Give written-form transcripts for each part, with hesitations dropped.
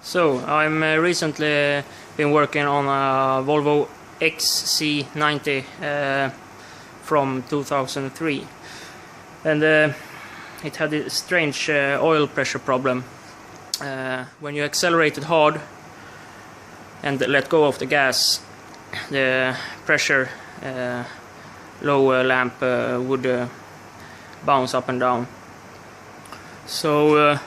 So I'm recently been working on a Volvo XC90 from 2003, and it had a strange oil pressure problem. When you accelerated hard and let go of the gas, the pressure low lamp would bounce up and down. So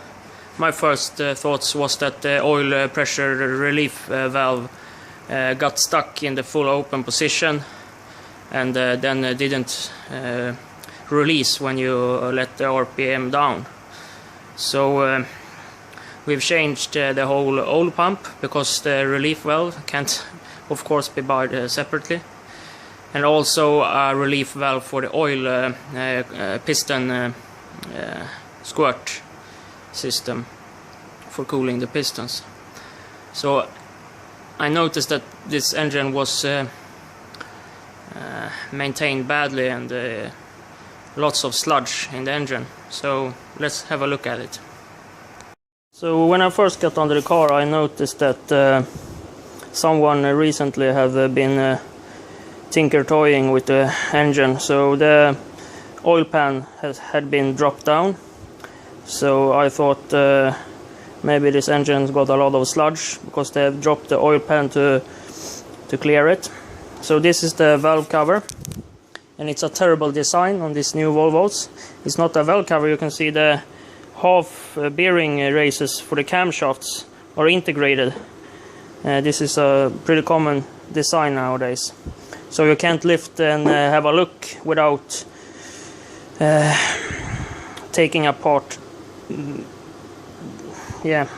my first thoughts was that the oil pressure relief valve got stuck in the full open position and then didn't release when you let the RPM down. So we've changed the whole oil pump, because the relief valve can't of course be bought separately, and also a relief valve for the oil piston squirt system for cooling the pistons. So I noticed that this engine was maintained badly and lots of sludge in the engine. So let's have a look at it. So when I first got under the car, I noticed that someone recently have been tinker-toying with the engine. So the oil pan had been dropped down. So I thought maybe this engine's got a lot of sludge because they have dropped the oil pan to clear it. So this is the valve cover, and it's a terrible design on these new Volvos. It's not a valve cover. You can see the half bearing races for the camshafts are integrated. This is a pretty common design nowadays. So you can't lift and have a look without taking apart. Yeah,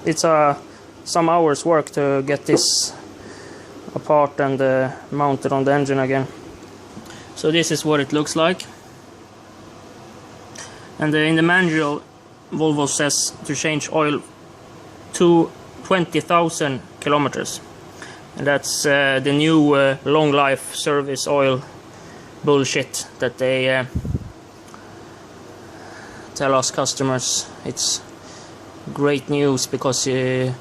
it's some hours work to get this apart and mounted on the engine again. So this is what it looks like. And in the manual, Volvo says to change oil to 20,000 kilometers, and that's the new long life service oil bullshit that they tell us customers. It's great news because you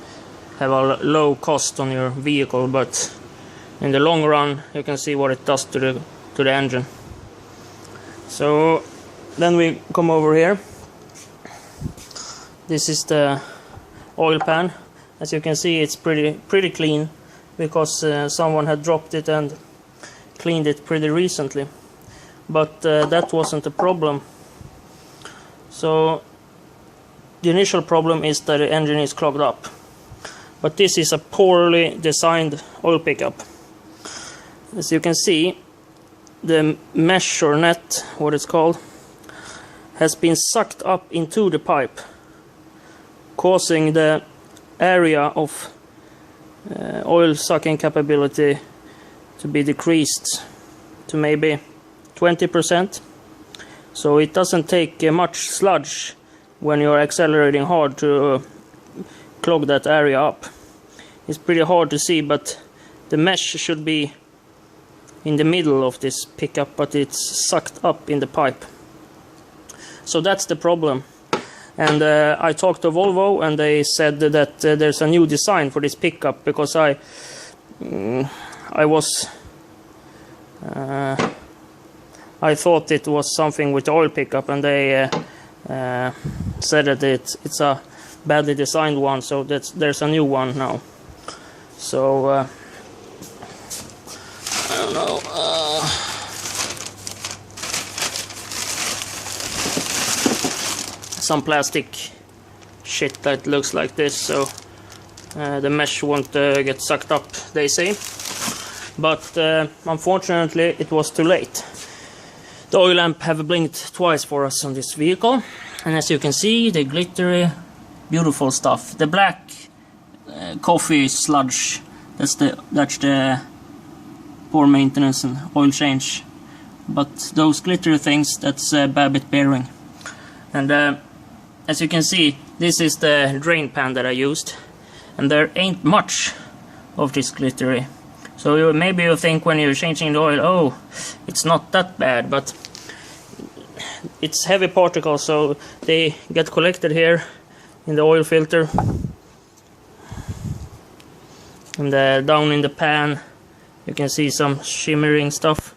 have a low cost on your vehicle, but in the long run you can see what it does to the engine. So then we come over here. This is the oil pan. As you can see, it's pretty clean, because someone had dropped it and cleaned it pretty recently. But that wasn't the problem. So the initial problem is that the engine is clogged up. But this is a poorly designed oil pickup. As you can see, the mesh or net, what it's called, has been sucked up into the pipe, causing the area of oil sucking capability to be decreased to maybe 20%. So it doesn't take much sludge when you're accelerating hard to clog that area up. It's pretty hard to see, but the mesh should be in the middle of this pickup, but it's sucked up in the pipe. So that's the problem. And I talked to Volvo, and they said that there's a new design for this pickup, because I thought it was something with the oil pickup, and they said that it's a badly designed one, so there's a new one now. So I don't know. Some plastic shit that looks like this, so the mesh won't get sucked up, they say. But unfortunately it was too late. The oil lamp have blinked twice for us on this vehicle, and as you can see, the glittery, beautiful stuff. The black coffee sludge, that's the poor maintenance and oil change. But those glittery things, that's Babbitt bearing. And as you can see, this is the drain pan that I used, and there ain't much of this glittery. So maybe you think when you're changing the oil, oh, it's not that bad, but it's heavy particles, so they get collected here in the oil filter. And down in the pan you can see some shimmering stuff.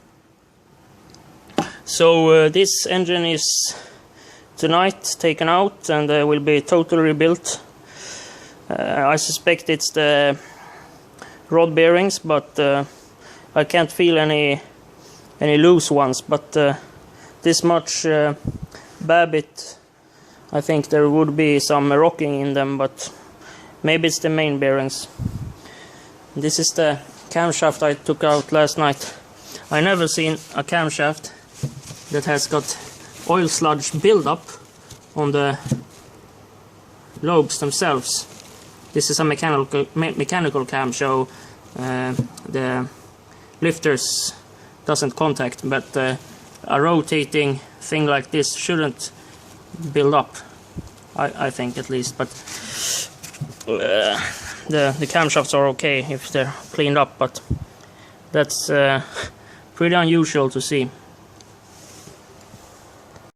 So this engine is tonight taken out and will be totally rebuilt. I suspect it's the rod bearings, but I can't feel any loose ones, but this much Babbitt, I think there would be some rocking in them, but maybe it's the main bearings. This is the camshaft I took out last night. I never seen a camshaft that has got oil sludge build-up on the lobes themselves. This is a mechanical cam, so the lifters doesn't contact, but a rotating thing like this shouldn't build up, I think, at least. But the camshafts are okay if they're cleaned up, but that's pretty unusual to see.